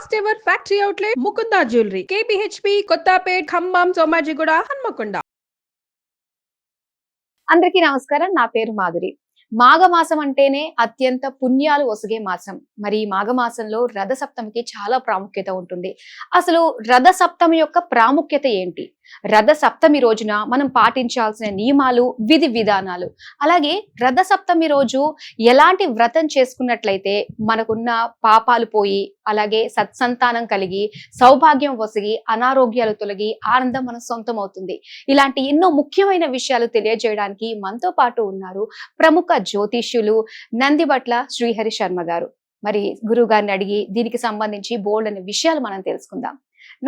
First ever factory outlet Mukunda jewellery KPHB Kothapet Khammam Somajiguda Hanamkonda. అందరికీ నమస్కారం. నా పేరు మాధురి. మాఘమాసం అంటేనే అత్యంత పుణ్యాలు ఒసగే మాసం. మరి ఈ మాఘమాసంలో రథసప్తమికి చాలా ప్రాముఖ్యత ఉంటుంది. అసలు రథసప్తమి యొక్క ప్రాముఖ్యత ఏంటి? రథసప్తమి రోజున మనం పాటించాల్సిన నియమాలు, విధి విధానాలు, అలాగే రథసప్తమి రోజు ఎలాంటి వ్రతం చేసుకున్నట్లయితే మనకున్న పాపాలు పోయి, అలాగే సత్సంతానం కలిగి, సౌభాగ్యం ఒసగి, అనారోగ్యాలు తొలగి, ఆనందం మన సొంతం అవుతుంది. ఇలాంటి ఎన్నో ముఖ్యమైన విషయాలు తెలియజేయడానికి మనతో పాటు ఉన్నారు ప్రముఖ జ్యోతిష్యులు నందిబట్ల శ్రీహరి శర్మ గారు. మరి గురువు గారిని అడిగి దీనికి సంబంధించి బోల్డ్ అనే విషయాలు మనం తెలుసుకుందాం.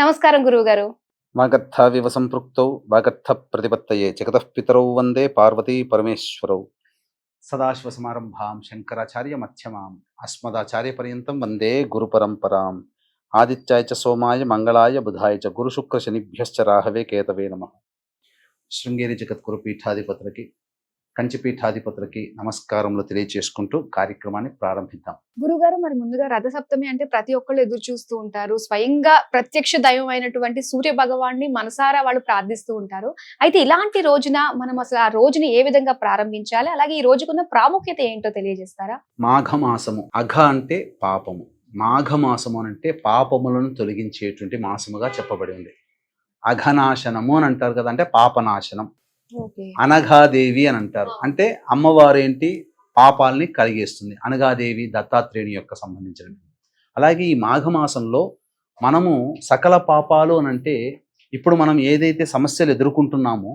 నమస్కారం గురువు గారు. వాగర్థావివ సంపృక్తౌ వాగర్థ ప్రతిపత్తయే జగతః పితరౌ వందే పార్వతీ పరమేశ్వరౌ. సదాశివ సమారంభాం శంకరాచార్య మధ్యమాం అస్మదాచార్య పర్యంతం వందే గురు పరంపరాం. ఆదిత్యాయ చ సోమాయ మంగళాయ బుధాయ చ గురు శుక్ర శనిభ్యశ్చ రాహవే కేతవే నమః. శృంగేరి జగద్గురు పీఠాధిపతులకి, కంచిపీఠాధిపతులకి నమస్కారములు తెలియచేసుకుంటూ కార్యక్రమాన్ని ప్రారంభిద్దాం. గురుగారు, మరి ముందుగా రథసప్తమి అంటే ప్రతి ఒక్కళ్ళు ఎదురు చూస్తూ ఉంటారు. స్వయంగా ప్రత్యక్ష దైవం అయినటువంటి సూర్య భగవాన్ని మనసారా వాళ్ళు ప్రార్థిస్తూ ఉంటారు. అయితే ఇలాంటి రోజున మనం అసలు ఆ రోజుని ఏ విధంగా ప్రారంభించాలి, అలాగే ఈ రోజుకున్న ప్రాముఖ్యత ఏంటో తెలియజేస్తారా? మాఘమాసము, అఘ అంటే పాపము, మాఘమాసము అంటే పాపములను తొలగించేటువంటి మాసముగా చెప్పబడి ఉంది. అఘనాశనము అని అంటారు కదా, అంటే పాపనాశనం. అనఘాదేవి అని అంటారు, అంటే అమ్మవారు ఏంటి, పాపాలని కలిగేస్తుంది. అనఘాదేవి దత్తాత్రేయుని యొక్క సంబంధించినది. అలాగే ఈ మాఘమాసంలో మనము సకల పాపాలు అని అంటే, ఇప్పుడు మనం ఏదైతే సమస్యలు ఎదుర్కొంటున్నామో,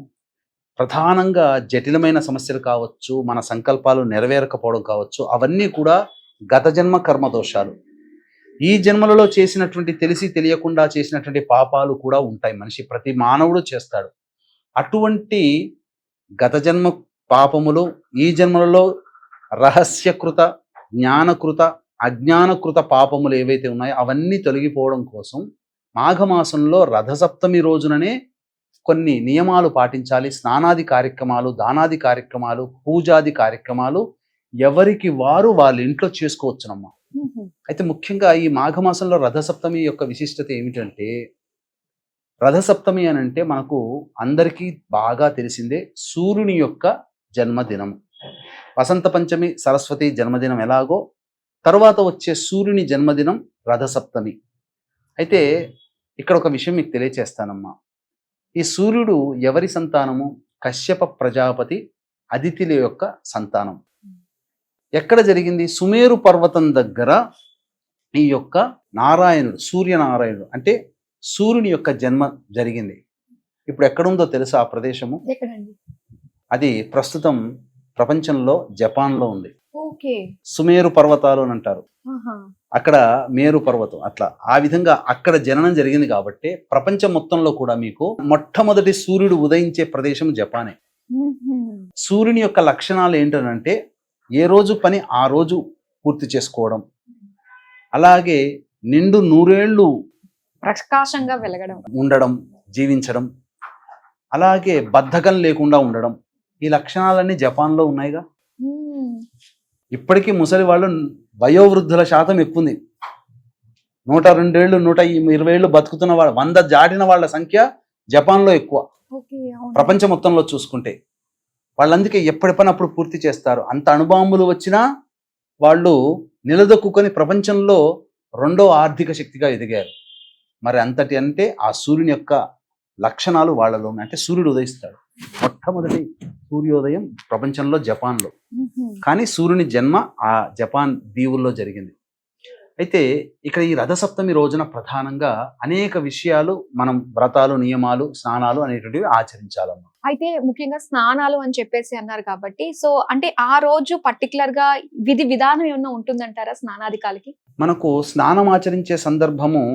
ప్రధానంగా జటిలమైన సమస్యలు కావచ్చు, మన సంకల్పాలు నెరవేరకపోవడం కావచ్చు, అవన్నీ కూడా గత జన్మ కర్మ దోషాలు. ఈ జన్మలలో చేసినటువంటి, తెలిసి తెలియకుండా చేసినటువంటి పాపాలు కూడా ఉంటాయి. మనిషి ప్రతి మానవుడు చేస్తాడు. అటువంటి గత జన్మ పాపములు ఈ జన్మలలో రహస్యకృత, జ్ఞానకృత, అజ్ఞానకృత పాపములు ఏవైతే ఉన్నాయో అవన్నీ తొలగిపోవడం కోసం మాఘమాసంలో రథసప్తమి రోజుననే కొన్ని నియమాలు పాటించాలి. స్నానాది కార్యక్రమాలు, దానాది కార్యక్రమాలు, పూజాది కార్యక్రమాలు ఎవరికి వారు వాళ్ళ ఇంట్లో చేసుకోవచ్చునమ్మా. అయితే ముఖ్యంగా ఈ మాఘమాసంలో రథసప్తమి యొక్క విశిష్టత ఏమిటంటే, రథసప్తమి అని అంటే మనకు అందరికీ బాగా తెలిసిందే సూర్యుని యొక్క జన్మదినం. వసంత పంచమి సరస్వతి జన్మదినం ఎలాగో, తర్వాత వచ్చే సూర్యుని జన్మదినం రథసప్తమి. అయితే ఇక్కడ ఒక విషయం మీకు తెలియచేస్తానమ్మా. ఈ సూర్యుడు ఎవరి సంతానము? కశ్యప ప్రజాపతి అదితిల యొక్క సంతానం. ఎక్కడ జరిగింది? సుమేరు పర్వతం దగ్గర ఈ యొక్క నారాయణుడు, సూర్యనారాయణుడు అంటే సూర్యుని యొక్క జన్మ జరిగింది. ఇప్పుడు ఎక్కడుందో తెలుసా ఆ ప్రదేశము? అది ప్రస్తుతం ప్రపంచంలో జపాన్లో ఉంది. సుమేరు పర్వతాలు అని అంటారు. అక్కడ మేరు పర్వతం, అట్లా ఆ విధంగా అక్కడ జననం జరిగింది. కాబట్టి ప్రపంచం మొత్తంలో కూడా మీకు మొట్టమొదటి సూర్యుడు ఉదయించే ప్రదేశం జపానే. సూర్యుని యొక్క లక్షణాలు ఏంటంటే, ఏ రోజు పని ఆ రోజు పూర్తి చేసుకోవడం, అలాగే నిండు నూరేళ్లు ప్రకాశంగా వెలగడం, ఉండడం, జీవించడం, అలాగే బద్ధకం లేకుండా ఉండడం. ఈ లక్షణాలన్నీ జపాన్లో ఉన్నాయిగా. ఇప్పటికీ ముసలి వాళ్ళు, వయోవృద్ధుల శాతం ఎక్కువ ఉంది. 102 ఏళ్ళు, 120 ఏళ్ళు బతుకుతున్న వాళ్ళు, 100 దాటిన వాళ్ళ సంఖ్య జపాన్లో ఎక్కువ. ప్రపంచం మొత్తంలో చూసుకుంటే వాళ్ళందుకే ఎప్పటి పని అప్పుడు పూర్తి చేస్తారు. అంత అణుబాంబులు వచ్చినా వాళ్ళు నిలదొక్కుని ప్రపంచంలో 2వ ఆర్థిక శక్తిగా ఎదిగారు. మరి అంతటి అంటే ఆ సూర్యుని యొక్క లక్షణాలు వాళ్ళలో ఉన్నాయి. అంటే సూర్యుడు ఉదయిస్తాడు. మొట్టమొదటి సూర్యోదయం ప్రపంచంలో జపాన్లో. కానీ సూర్యుని జన్మ ఆ జపాన్ దీవుల్లో జరిగింది. అయితే ఇక్కడ ఈ రథసప్తమి రోజున ప్రధానంగా అనేక విషయాలు మనం వ్రతాలు, నియమాలు, స్నానాలు అనేటువంటివి ఆచరించాలమ్మా. అయితే ముఖ్యంగా స్నానాలు అని చెప్పేసి అన్నారు కాబట్టి, సో అంటే ఆ రోజు పర్టికులర్ గా విధి విధానం ఏమన్నా ఉంటుందంటారా స్నానాధికాలకి? మనకు స్నానం ఆచరించే సందర్భము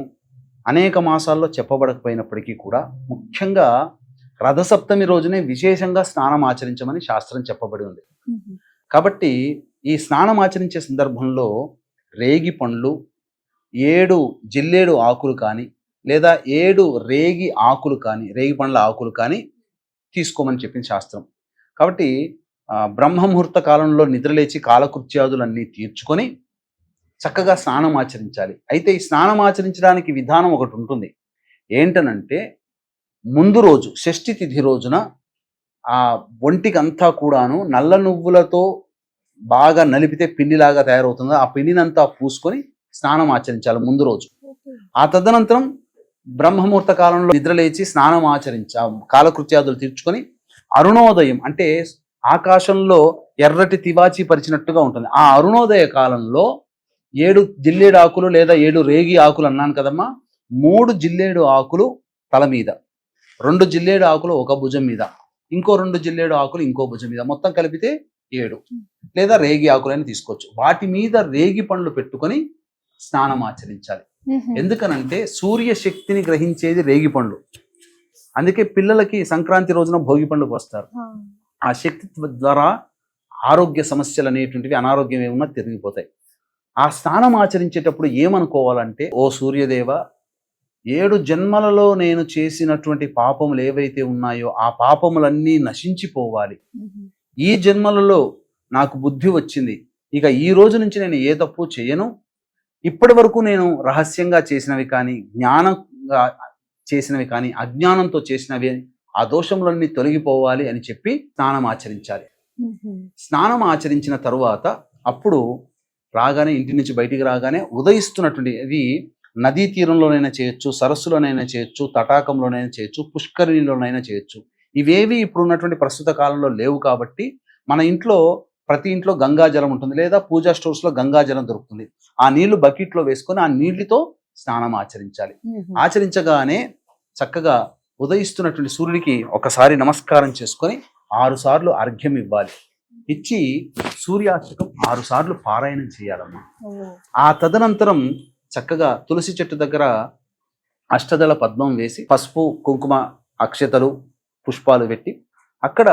అనేక మాసాల్లో చెప్పబడకపోయినప్పటికీ కూడా ముఖ్యంగా రథసప్తమి రోజునే విశేషంగా స్నానం ఆచరించమని శాస్త్రం చెప్పబడి ఉంది. కాబట్టి ఈ స్నానం ఆచరించే సందర్భంలో రేగి పండ్లు, 7 జిల్లేడు ఆకులు కానీ, లేదా 7 రేగి ఆకులు కానీ, రేగి పండ్ల ఆకులు కానీ తీసుకోమని చెప్పింది శాస్త్రం. కాబట్టి బ్రహ్మముహూర్త కాలంలో నిద్రలేచి కాలకృత్యాదులన్నీ తీర్చుకొని చక్కగా స్నానం ఆచరించాలి. అయితే ఈ స్నానం ఆచరించడానికి విధానం ఒకటి ఉంటుంది. ఏంటనంటే ముందు రోజు షష్ఠి తిథి రోజున ఆ ఒంటికంతా కూడాను నల్ల నువ్వులతో బాగా నలిపితే పిండిలాగా తయారవుతుంది. ఆ పిండినంతా పూసుకొని స్నానం ఆచరించాలి ముందు రోజు. ఆ తదనంతరం బ్రహ్మముహూర్త కాలంలో నిద్రలేచి స్నానం కాలకృత్యాదులు తీర్చుకొని అరుణోదయం అంటే ఆకాశంలో ఎర్రటి తివాచి పరిచినట్టుగా ఉంటుంది. ఆ అరుణోదయ కాలంలో 7 జిల్లేడు ఆకులు లేదా 7 రేగి ఆకులు అన్నాను కదమ్మా, 3 జిల్లేడు ఆకులు తల మీద, 2 జిల్లేడు ఆకులు ఒక భుజం మీద, ఇంకో 2 జిల్లేడు ఆకులు ఇంకో భుజం మీద, మొత్తం కలిపితే 7 లేదా రేగి ఆకులని తీసుకోవచ్చు. వాటి మీద రేగి పండ్లు పెట్టుకొని స్నానం ఆచరించాలి. ఎందుకనంటే సూర్య శక్తిని గ్రహించేది రేగి పండ్లు. అందుకే పిల్లలకి సంక్రాంతి రోజున భోగి పండ్లు పోస్తారు. ఆ శక్తి ద్వారా ఆరోగ్య సమస్యలు అనేటువంటివి, అనారోగ్యం ఏమన్నా తిరిగిపోతాయి. ఆ స్నానం ఆచరించేటప్పుడు ఏమనుకోవాలంటే, ఓ సూర్యదేవ, 7 జన్మలలో నేను చేసినటువంటి పాపములు ఏవైతే ఉన్నాయో ఆ పాపములన్నీ నశించిపోవాలి. ఈ జన్మలలో నాకు బుద్ధి వచ్చింది, ఇక ఈ రోజు నుంచి నేను ఏ తప్పు చేయను. ఇప్పటి వరకు నేను రహస్యంగా చేసినవి కానీ, జ్ఞానంగా చేసినవి కానీ, అజ్ఞానంతో చేసినవి, ఆ దోషములన్నీ తొలగిపోవాలి అని చెప్పి స్నానం ఆచరించాలి. స్నానం ఆచరించిన తరువాత అప్పుడు రాగానే, ఇంటి నుంచి బయటికి రాగానే ఉదయిస్తున్నటువంటి, అది నదీ తీరంలోనైనా చేయొచ్చు, సరస్సులోనైనా చేయొచ్చు, తటాకంలోనైనా చేయొచ్చు, పుష్కరిణిలోనైనా చేయొచ్చు. ఇవేవి ఇప్పుడు ఉన్నటువంటి ప్రస్తుత కాలంలో లేవు కాబట్టి మన ఇంట్లో ప్రతి ఇంట్లో గంగాజలం ఉంటుంది, లేదా పూజా స్టోర్స్లో గంగాజలం దొరుకుతుంది. ఆ నీళ్లు బకెట్లో వేసుకొని ఆ నీళ్లతో స్నానం ఆచరించాలి. ఆచరించగానే చక్కగా ఉదయిస్తున్నటువంటి సూర్యుడికి ఒకసారి నమస్కారం చేసుకొని 6 సార్లు అర్ఘ్యం ఇవ్వాలి. ఇచ్చి సూర్యాష్టకం 6 సార్లు పారాయణం చేయాలమ్మా. ఆ తదనంతరం చక్కగా తులసి చెట్టు దగ్గర అష్టదళ పద్మం వేసి పసుపు, కుంకుమ, అక్షతలు, పుష్పాలు పెట్టి అక్కడ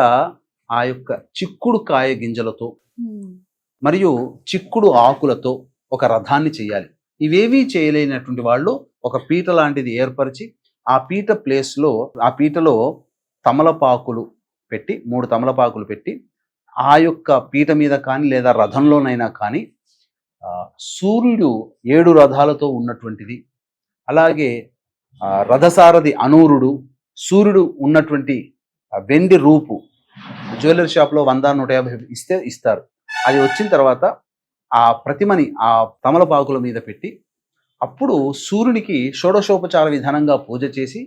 ఆ యొక్క చిక్కుడు కాయ గింజలతో మరియు చిక్కుడు ఆకులతో ఒక రథాన్ని చేయాలి. ఇవేవీ చేయలేనటువంటి వాళ్ళు ఒక పీట లాంటిది ఏర్పరిచి ఆ పీట ప్లేస్లో, ఆ పీటలో తమలపాకులు పెట్టి 3 తమలపాకులు పెట్టి ఆ యొక్క పీట మీద కానీ లేదా రథంలోనైనా కానీ సూర్యుడు 7 రథాలతో ఉన్నటువంటిది, అలాగే రథసారథి అనూరుడు, సూర్యుడు ఉన్నటువంటి వెండి రూపు జ్యువెలరీ షాప్లో 100-150 ఇస్తారు. అది వచ్చిన తర్వాత ఆ ప్రతిమని ఆ తమలపాకుల మీద పెట్టి అప్పుడు సూర్యునికి షోడశోపచార విధానంగా పూజ చేసి,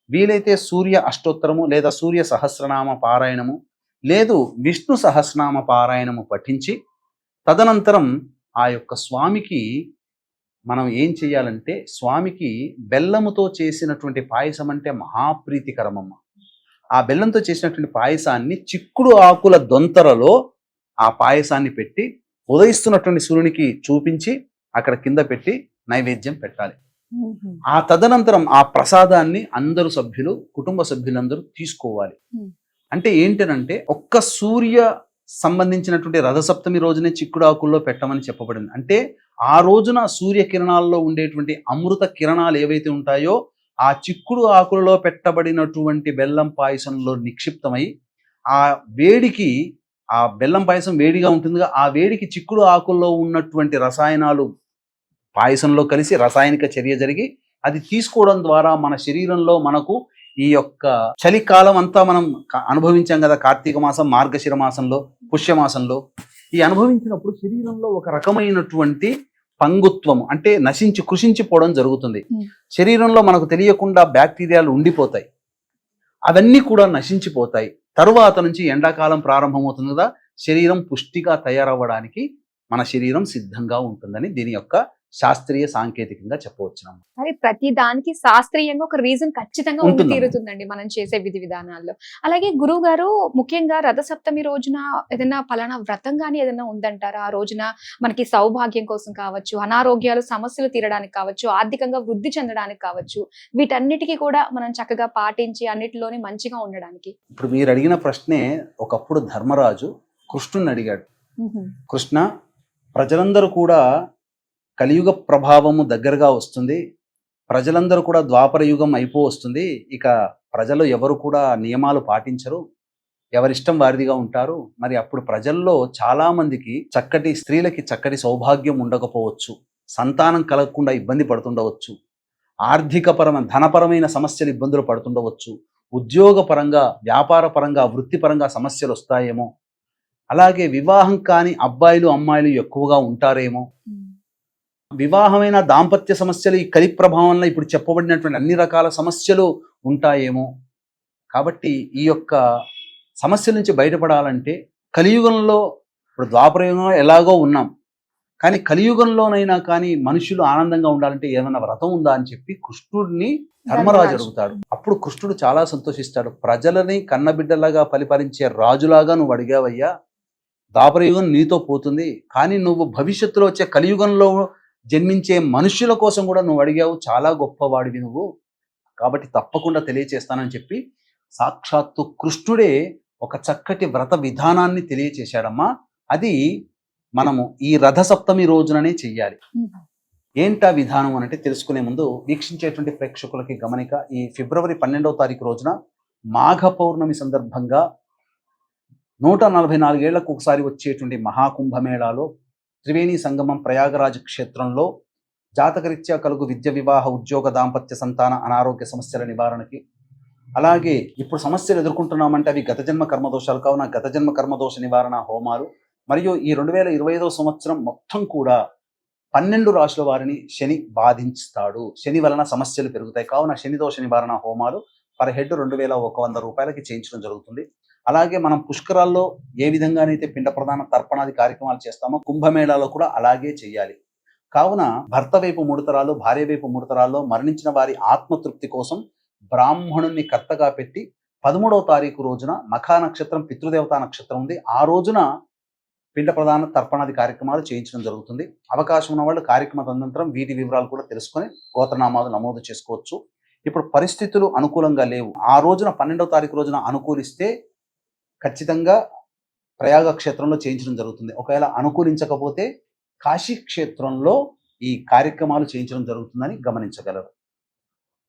వీలైతే సూర్య అష్టోత్తరము లేదా సూర్య సహస్రనామ పారాయణము లేదు విష్ణు సహస్రనామ పారాయణము పఠించి తదనంతరం ఆ యొక్క స్వామికి మనం ఏం చేయాలంటే, స్వామికి బెల్లముతో చేసినటువంటి పాయసం అంటే మహాప్రీతికరమమ్మ. ఆ బెల్లంతో చేసినటువంటి పాయసాన్ని చిక్కుడు ఆకుల దొంతరలో ఆ పాయసాన్ని పెట్టి ఉదయిస్తున్నటువంటి సూర్యునికి చూపించి అక్కడ కింద పెట్టి నైవేద్యం పెట్టాలి. ఆ తదనంతరం ఆ ప్రసాదాన్ని అందరూ సభ్యులు, కుటుంబ సభ్యులందరూ తీసుకోవాలి. అంటే ఏంటనంటే, ఒక్క సూర్య సంబంధించినటువంటి రథసప్తమి రోజునే చిక్కుడు ఆకుల్లో పెట్టమని చెప్పబడింది. అంటే ఆ రోజున సూర్య కిరణాల్లో ఉండేటువంటి అమృత కిరణాలు ఏవైతే ఉంటాయో ఆ చిక్కుడు ఆకులలో పెట్టబడినటువంటి బెల్లం పాయసంలో నిక్షిప్తమై ఆ వేడికి, ఆ బెల్లం పాయసం వేడిగా ఉంటుందిగా, ఆ వేడికి చిక్కుడు ఆకుల్లో ఉన్నటువంటి రసాయనాలు పాయసంలో కలిసి రసాయనిక చర్య జరిగి అది తీసుకోవడం ద్వారా మన శరీరంలో మనకు ఈ యొక్క చలికాలం అంతా మనం అనుభవించాం కదా, కార్తీక మాసం, మార్గశిర మాసంలో, పుష్యమాసంలో. ఈ అనుభవించినప్పుడు శరీరంలో ఒక రకమైనటువంటి పంగుత్వము అంటే కృషించిపోవడం జరుగుతుంది. శరీరంలో మనకు తెలియకుండా బ్యాక్టీరియాలు ఉండిపోతాయి, అవన్నీ కూడా నశించిపోతాయి. తరువాత నుంచి ఎండాకాలం ప్రారంభమవుతుంది కదా, శరీరం పుష్టిగా తయారవ్వడానికి మన శరీరం సిద్ధంగా ఉంటుందని దీని యొక్క శాస్త్రీయ సాంకేతికంగా చెప్పవచ్చు. మరి ప్రతి దానికి శాస్త్రీయంగా ఒక రీజన్ ఖచ్చితంగా ఉండి తీరుతుందండి మనం చేసే విధి విధానాల్లో. అలాగే గురువు గారు, ముఖ్యంగా రథసప్తమి రోజున ఏదైనా పలానా వ్రతం కానీ ఏదైనా ఉందంటారా? ఆ రోజున మనకి సౌభాగ్యం కోసం కావచ్చు, అనారోగ్యాలు సమస్యలు తీరడానికి కావచ్చు, ఆర్థికంగా వృద్ధి చెందడానికి కావచ్చు, వీటన్నిటికీ కూడా మనం చక్కగా పాటించి అన్నిటిలోనే మంచిగా ఉండడానికి. ఇప్పుడు మీరు అడిగిన ప్రశ్నే ఒకప్పుడు ధర్మరాజు కృష్ణుని అడిగాడు. కృష్ణ, ప్రజలందరూ కూడా కలియుగ ప్రభావము దగ్గరగా వస్తుంది, ప్రజలందరూ కూడా ద్వాపర యుగం వస్తుంది, ఇక ప్రజలు ఎవరు కూడా నియమాలు పాటించరు, ఎవరిష్టం వారిదిగా ఉంటారు. మరి అప్పుడు ప్రజల్లో చాలా మందికి స్త్రీలకి చక్కటి సౌభాగ్యం ఉండకపోవచ్చు, సంతానం కలగకుండా ఇబ్బంది పడుతుండవచ్చు, ధనపరమైన సమస్యలు ఇబ్బందులు పడుతుండవచ్చు, ఉద్యోగపరంగా, వ్యాపారపరంగా, వృత్తిపరంగా సమస్యలు వస్తాయేమో, అలాగే వివాహం కాని అబ్బాయిలు అమ్మాయిలు ఎక్కువగా ఉంటారేమో, వివాహమైన దాంపత్య సమస్యలు ఈ కలి ప్రభావంలో ఇప్పుడు చెప్పబడినటువంటి అన్ని రకాల సమస్యలు ఉంటాయేమో. కాబట్టి ఈ యొక్క సమస్యల నుంచి బయటపడాలంటే కలియుగంలో, ఇప్పుడు ద్వాపరయుగంలో ఎలాగో ఉన్నాం, కానీ కలియుగంలోనైనా కానీ మనుషులు ఆనందంగా ఉండాలంటే ఏమైనా వ్రతం ఉందా అని చెప్పి కృష్ణుడిని ధర్మరాజు అడుగుతాడు. అప్పుడు కృష్ణుడు చాలా సంతోషిస్తాడు. ప్రజలని కన్నబిడ్డలాగా పరిపాలించే రాజులాగా నువ్వు అడిగావయ్యా, ద్వాపరయుగం నీతో పోతుంది, కానీ నువ్వు భవిష్యత్తులో వచ్చే కలియుగంలో జన్మించే మనుషుల కోసం కూడా నువ్వు అడిగావు, చాలా గొప్పవాడివి నువ్వు, కాబట్టి తప్పకుండా తెలియచేస్తానని చెప్పి సాక్షాత్తు కృష్ణుడే ఒక చక్కటి వ్రత విధానాన్ని తెలియచేశాడమ్మా. అది మనము ఈ రథసప్తమి రోజుననే చెయ్యాలి. ఏంటా విధానం అంటే తెలుసుకునే ముందు వీక్షించేటువంటి ప్రేక్షకులకి గమనిక. ఈ ఫిబ్రవరి 12వ తారీఖు రోజున మాఘ పౌర్ణమి సందర్భంగా 144 ఏళ్లకు ఒకసారి వచ్చేటువంటి మహాకుంభమేళాలో త్రివేణి సంగమం ప్రయాగరాజ్ క్షేత్రంలో జాతకరీత్యా కలుగు విద్య, వివాహ, ఉద్యోగ, దాంపత్య, సంతాన, అనారోగ్య సమస్యల నివారణకి, అలాగే ఇప్పుడు సమస్యలు ఎదుర్కొంటున్నామంటే అవి గత జన్మ కర్మదోషాలు కావున గత జన్మ కర్మదోష నివారణ హోమాలు, మరియు ఈ 2025వ సంవత్సరం మొత్తం కూడా 12 రాశుల వారిని శని బాధించుతాడు. శని వలన సమస్యలు పెరుగుతాయి కావున శని దోష నివారణ హోమాలు పర్ హెడ్ 2100 రూపాయలకి చేయించడం జరుగుతుంది. అలాగే మనం పుష్కరాల్లో ఏ విధంగానైతే పిండ ప్రదాన తర్పణాది కార్యక్రమాలు చేస్తామో కుంభమేళాలో కూడా అలాగే చేయాలి. కావున భర్త వైపు 3 తరాలు, భార్య వైపు 3 తరాల్లో మరణించిన వారి ఆత్మతృప్తి కోసం బ్రాహ్మణుణ్ణి కర్తగా పెట్టి 13వ తారీఖు రోజున మఖా నక్షత్రం, పితృదేవతా నక్షత్రం ఉంది, ఆ రోజున పిండ ప్రదాన తర్పణాది కార్యక్రమాలు చేయించడం జరుగుతుంది. అవకాశం ఉన్న వాళ్ళు కార్యక్రమ తదనంతరం వీటి వివరాలు కూడా తెలుసుకొని గోత్రనామాలు నమోదు చేసుకోవచ్చు. ఇప్పుడు పరిస్థితులు అనుకూలంగా లేవు, ఆ రోజున 12వ తారీఖు రోజున అనుకూలిస్తే ఖచ్చితంగా ప్రయాగ క్షేత్రంలో చేయించడం జరుగుతుంది. ఒకవేళ అనుకూలించకపోతే కాశీ క్షేత్రంలో ఈ కార్యక్రమాలు చేయించడం జరుగుతుందని గమనించగలరు.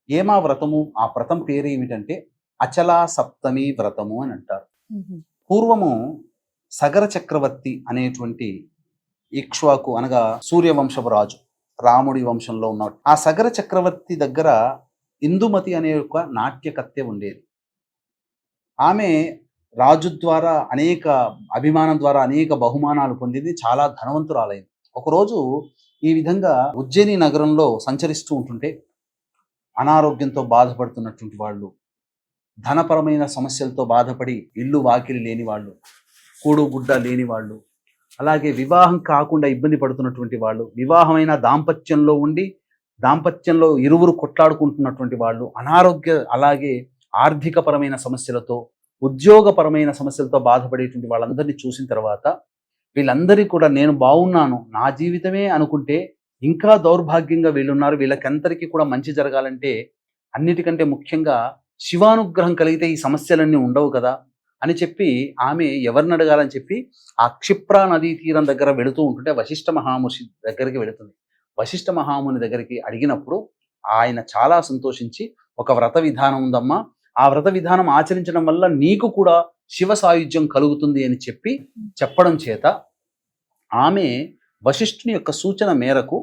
ఏమా వ్రతము? ఆ వ్రతం పేరు ఏమిటంటే అచలా సప్తమి వ్రతము అని అంటారు. పూర్వము సగర చక్రవర్తి అనేటువంటి ఇక్ష్వాకు అనగా సూర్యవంశపు రాజు, రాముడి వంశంలో ఉన్నవాడు. ఆ సగర చక్రవర్తి దగ్గర ఇందుమతి అనే ఒక నాట్యకత్తె ఉండేది. ఆమె రాజు ద్వారా అభిమానం ద్వారా అనేక బహుమానాలు పొందింది, చాలా ధనవంతురాలైంది. ఒకరోజు ఈ విధంగా ఉజ్జయిని నగరంలో సంచరిస్తూ ఉంటుంటే అనారోగ్యంతో బాధపడుతున్నటువంటి వాళ్ళు, ధనపరమైన సమస్యలతో బాధపడి ఇల్లు వాకిలి లేని వాళ్ళు, కూడు గుడ్డ లేని వాళ్ళు, అలాగే వివాహం కాకుండా ఇబ్బంది పడుతున్నటువంటి వాళ్ళు, వివాహమైన దాంపత్యంలో ఉండి దాంపత్యంలో ఇరువురు కొట్లాడుకుంటున్నటువంటి వాళ్ళు, అలాగే ఆర్థికపరమైన సమస్యలతో, ఉద్యోగపరమైన సమస్యలతో బాధపడేటువంటి వాళ్ళందరినీ చూసిన తర్వాత వీళ్ళందరికీ కూడా నేను బాగున్నాను, నా జీవితమే అనుకుంటే ఇంకా దౌర్భాగ్యంగా వీళ్ళున్నారు, వీళ్ళకందరికీ కూడా మంచి జరగాలంటే అన్నిటికంటే ముఖ్యంగా శివానుగ్రహం కలిగితే ఈ సమస్యలన్నీ ఉండవు కదా అని చెప్పి ఆమె ఎవరిని అడగాలని చెప్పి ఆ క్షిప్రా నదీ తీరం దగ్గర వెళుతూ ఉంటుంటే వశిష్ఠ మహాముని దగ్గరికి వెళుతుంది. వశిష్ఠ మహాముని దగ్గరికి అడిగినప్పుడు ఆయన చాలా సంతోషించి, ఒక వ్రత విధానం ఉందమ్మా, ఆ వ్రత విధానం ఆచరించడం వల్ల నీకు కూడా శివ సాయుధ్యం కలుగుతుంది అని చెప్పడం చేత ఆమె వశిష్ఠుని యొక్క సూచన మేరకు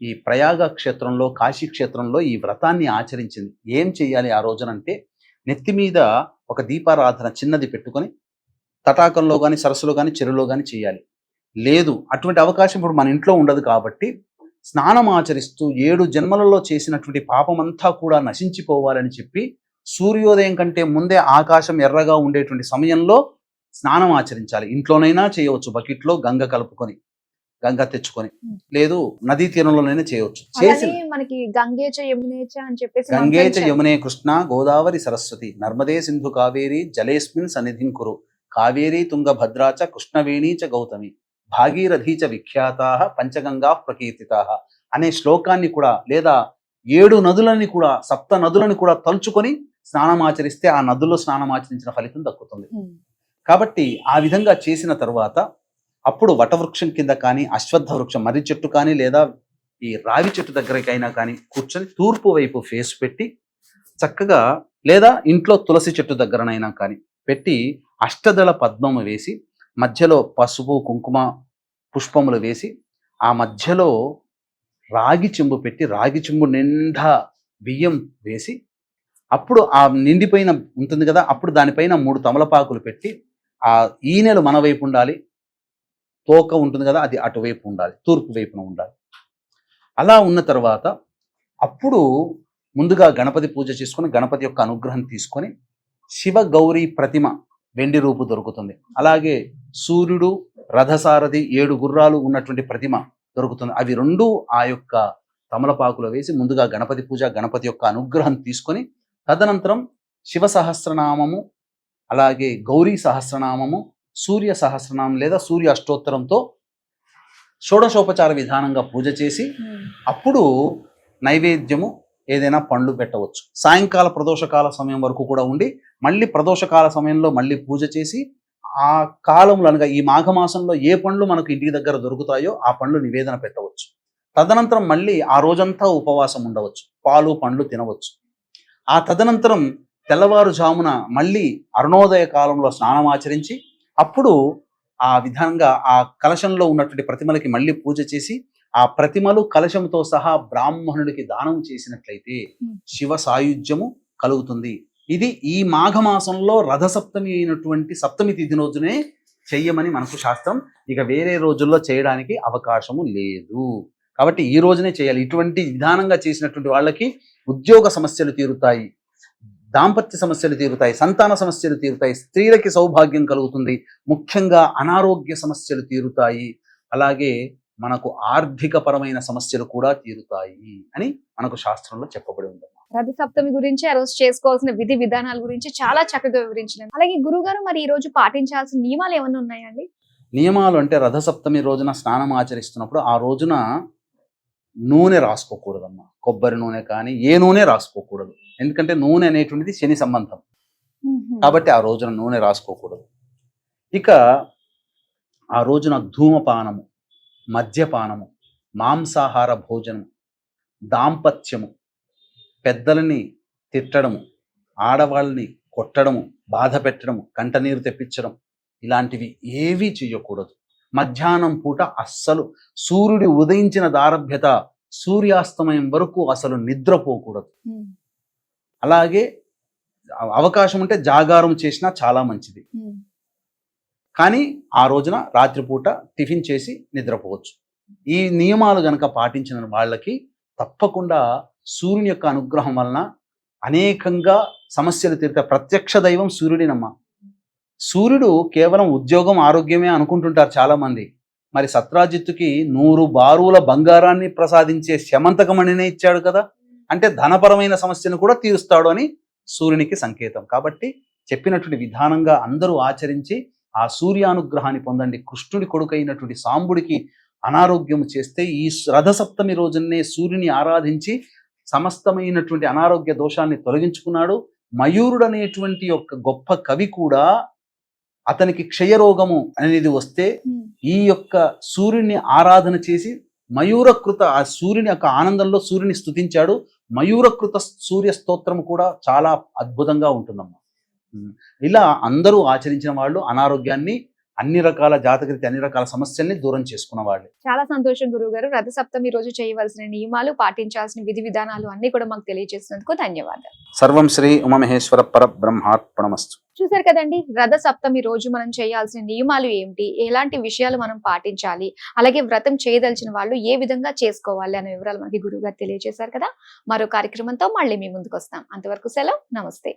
ఈ ప్రయాగ క్షేత్రంలో, కాశీ క్షేత్రంలో ఈ వ్రతాన్ని ఆచరించింది. ఏం చెయ్యాలి ఆ రోజునంటే నెత్తి మీద ఒక దీపారాధన చిన్నది పెట్టుకొని తటాకంలో కానీ, సరస్సులో కానీ, చెరువులో కానీ చేయాలి. లేదు అటువంటి అవకాశం ఇప్పుడు మన ఇంట్లో ఉండదు కాబట్టి స్నానం ఆచరిస్తూ 7 జన్మలలో చేసినటువంటి పాపమంతా కూడా నశించిపోవాలని చెప్పి సూర్యోదయం కంటే ముందే ఆకాశం ఎర్రగా ఉండేటువంటి సమయంలో స్నానం ఆచరించాలి. ఇంట్లోనైనా చేయవచ్చు, బకెట్లో గంగ తెచ్చుకొని, లేదు నదీ తీరంలోనైనా చేయవచ్చు. చేసి మనకి గంగేచ యమునే కృష్ణ గోదావరి సరస్వతి నర్మదే సింధు కావేరి జలేస్మిన్ సన్నిధిం కురు కావేరీ తుంగ భద్రాచ కృష్ణవేణీ చ గౌతమి భాగీరథీ చ విఖ్యాతా పంచగంగా ప్రకీర్తితా అనే శ్లోకాన్ని కూడా, లేదా 7 నదులని కూడా, 7 నదులని కూడా తలుచుకొని స్నానం ఆచరిస్తే ఆ నదుల్లో స్నానం ఆచరించిన ఫలితం దక్కుతుంది. కాబట్టి ఆ విధంగా చేసిన తర్వాత అప్పుడు వటవృక్షం కింద కానీ, అశ్వత్థ వృక్షం మర్రి చెట్టు కానీ, లేదా ఈ రావి చెట్టు దగ్గరికైనా కానీ కూర్చొని తూర్పు వైపు ఫేస్ పెట్టి చక్కగా, లేదా ఇంట్లో తులసి చెట్టు దగ్గరనైనా కానీ పెట్టి అష్టదళ పద్మము వేసి మధ్యలో పసుపు కుంకుమ పుష్పములు వేసి ఆ మధ్యలో రాగి చెంబు పెట్టి రాగి చెంబు నిండా బియ్యం వేసి అప్పుడు ఆ నిండిపోయిన ఉంటుంది కదా, అప్పుడు దానిపైన 3 తమలపాకులు పెట్టి ఆ ఈనెలు మన వైపు ఉండాలి, తోక ఉంటుంది కదా అది అటువైపు ఉండాలి, తూర్పు వైపున ఉండాలి. అలా ఉన్న తర్వాత అప్పుడు ముందుగా గణపతి పూజ చేసుకొని గణపతి యొక్క అనుగ్రహం తీసుకొని శివ గౌరీ ప్రతిమ వెండి రూపు దొరుకుతుంది. అలాగే సూర్యుడు రథసారథి 7 గుర్రాలు ఉన్నటువంటి ప్రతిమ దొరుకుతుంది. అవి 2 ఆ యొక్క తమలపాకులో వేసి ముందుగా గణపతి పూజ గణపతి యొక్క అనుగ్రహం తీసుకొని తదనంతరం శివ సహస్రనామము అలాగే గౌరీ సహస్రనామము సూర్య సహస్రనామం లేదా సూర్య అష్టోత్తరంతో షోడశోపచార విధానంగా పూజ చేసి అప్పుడు నైవేద్యము ఏదైనా పండ్లు పెట్టవచ్చు. సాయంకాల ప్రదోషకాల సమయం వరకు కూడా ఉండి మళ్ళీ ప్రదోషకాల సమయంలో మళ్ళీ పూజ చేసి ఆ కాలంలో అనగా ఈ మాఘమాసంలో ఏ పండ్లు మనకు ఇంటి దగ్గర దొరుకుతాయో ఆ పండ్లు నివేదన పెట్టవచ్చు. తదనంతరం మళ్ళీ ఆ రోజంతా ఉపవాసం ఉండవచ్చు, పాలు పండ్లు తినవచ్చు. ఆ తదనంతరం తెల్లవారుజామున మళ్ళీ అరుణోదయ కాలంలో స్నానం ఆచరించి అప్పుడు ఆ విధంగా ఆ కలశంలో ఉన్నటువంటి ప్రతిమలకి మళ్ళీ పూజ చేసి ఆ ప్రతిమలు కలశంతో సహా బ్రాహ్మణుడికి దానం చేసినట్లయితే శివ సాయుధ్యము కలుగుతుంది. ఇది ఈ మాఘమాసంలో రథసప్తమి అయినటువంటి సప్తమి తిథి రోజునే చెయ్యమని మనకు శాస్త్రం. ఇక వేరే రోజుల్లో చేయడానికి అవకాశము లేదు. కాబట్టి ఈ రోజునే చేయాలి. ఇటువంటి విధానంగా చేసినటువంటి వాళ్ళకి ఉద్యోగ సమస్యలు తీరుతాయి, దాంపత్య సమస్యలు తీరుతాయి, సంతాన సమస్యలు తీరుతాయి, స్త్రీలకి సౌభాగ్యం కలుగుతుంది, ముఖ్యంగా అనారోగ్య సమస్యలు తీరుతాయి, అలాగే మనకు ఆర్థిక పరమైన సమస్యలు కూడా తీరుతాయి అని మనకు శాస్త్రంలో చెప్పబడి ఉంది. రథ సప్తమి గురించి ఆ రోజు చేసుకోవాల్సిన విధి విధానాల గురించి చాలా చక్కగా వివరించినారు. అలాగే గురుగారు మరి ఈ రోజు పాటించాల్సిన నియమాలు ఏమైనా ఉన్నాయండి? నియమాలు అంటే రథసప్తమి రోజున స్నానం ఆచరిస్తున్నప్పుడు ఆ రోజున నూనె రాసుకోకూడదమ్మా. కొబ్బరి నూనె కానీ ఏ నూనె రాసుకోకూడదు. ఎందుకంటే నూనె అనేటువంటిది శని సంబంధం కాబట్టి ఆ రోజున నూనె రాసుకోకూడదు. ఇక ఆ రోజున ధూమపానము, మద్యపానము, మాంసాహార భోజనము, దాంపత్యము, పెద్దలని తిట్టడము, ఆడవాళ్ళని కొట్టడము, బాధ పెట్టడము, కంటనీరు తెప్పించడం ఇలాంటివి ఏవీ చెయ్యకూడదు. మధ్యాహ్నం పూట అస్సలు సూర్యుడు ఉదయించిన దారభ్యత సూర్యాస్తమయం వరకు అసలు నిద్రపోకూడదు. అలాగే అవకాశం ఉంటే జాగారం చేసినా చాలా మంచిది. కానీ ఆ రోజున రాత్రిపూట టిఫిన్ చేసి నిద్రపోవచ్చు. ఈ నియమాలు గనక పాటించిన వాళ్ళకి తప్పకుండా సూర్యుని యొక్క అనుగ్రహం వలన అనేకంగా సమస్యలు తీరుతాయి. ప్రత్యక్ష దైవం సూర్యుడినమ్మ. సూర్యుడు కేవలం ఉద్యోగం ఆరోగ్యమే అనుకుంటుంటారు చాలా మంది. మరి సత్రాజిత్తుకి 100 బారుల బంగారాన్ని ప్రసాదించే శమంతకమణినే ఇచ్చాడు కదా, అంటే ధనపరమైన సమస్యను కూడా తీరుస్తాడు అని సూర్యునికి సంకేతం. కాబట్టి చెప్పినటువంటి విధానంగా అందరూ ఆచరించి ఆ సూర్యానుగ్రహాన్ని పొందండి. కృష్ణుడి కొడుకైనటువంటి సాంబుడికి అనారోగ్యం చేస్తే ఈ రథసప్తమి రోజునే సూర్యుని ఆరాధించి సమస్తమైనటువంటి అనారోగ్య దోషాన్ని తొలగించుకున్నాడు. మయూరుడు అనేటువంటి ఒక గొప్ప కవి కూడా అతనికి క్షయరోగము అనేది వస్తే ఈ యొక్క సూర్యుని ఆరాధన చేసి మయూరకృత ఆ సూర్యుని యొక్క ఆనందంలో సూర్యుని స్తుతించాడు. మయూరకృత సూర్య స్తోత్రం కూడా చాలా అద్భుతంగా ఉంటుందమ్మా. ఇలా అందరూ ఆచరించిన వాళ్ళు అనారోగ్యాన్ని, అన్ని రకాల జాతకరీతి అన్ని రకాల సమస్యల్ని దూరం చేసుకున్న వాళ్ళు. చాలా సంతోషం గురువు గారు. రథ సప్తమి రోజు చేయవలసిన నియమాలు, పాటించాల్సిన విధి విధానాలు అన్ని కూడా మాకు తెలియజేసినందుకు ధన్యవాదాలు. సర్వం శ్రీ ఉమామహేశ్వర పరబ్రహ్మార్పణమస్తు. చూసారు కదండి, రథ సప్తమి రోజు మనం చేయాల్సిన నియమాలు ఏమిటి, ఎలాంటి విషయాలు మనం పాటించాలి, అలాగే వ్రతం చేయదలిచిన వాళ్ళు ఏ విధంగా చేసుకోవాలి అనే వివరాలు మనకి గురువు గారు తెలియజేశారు కదా. మరో కార్యక్రమంతో మళ్ళీ మీ ముందుకు వస్తాం. అంతవరకు సెలవు, నమస్తే.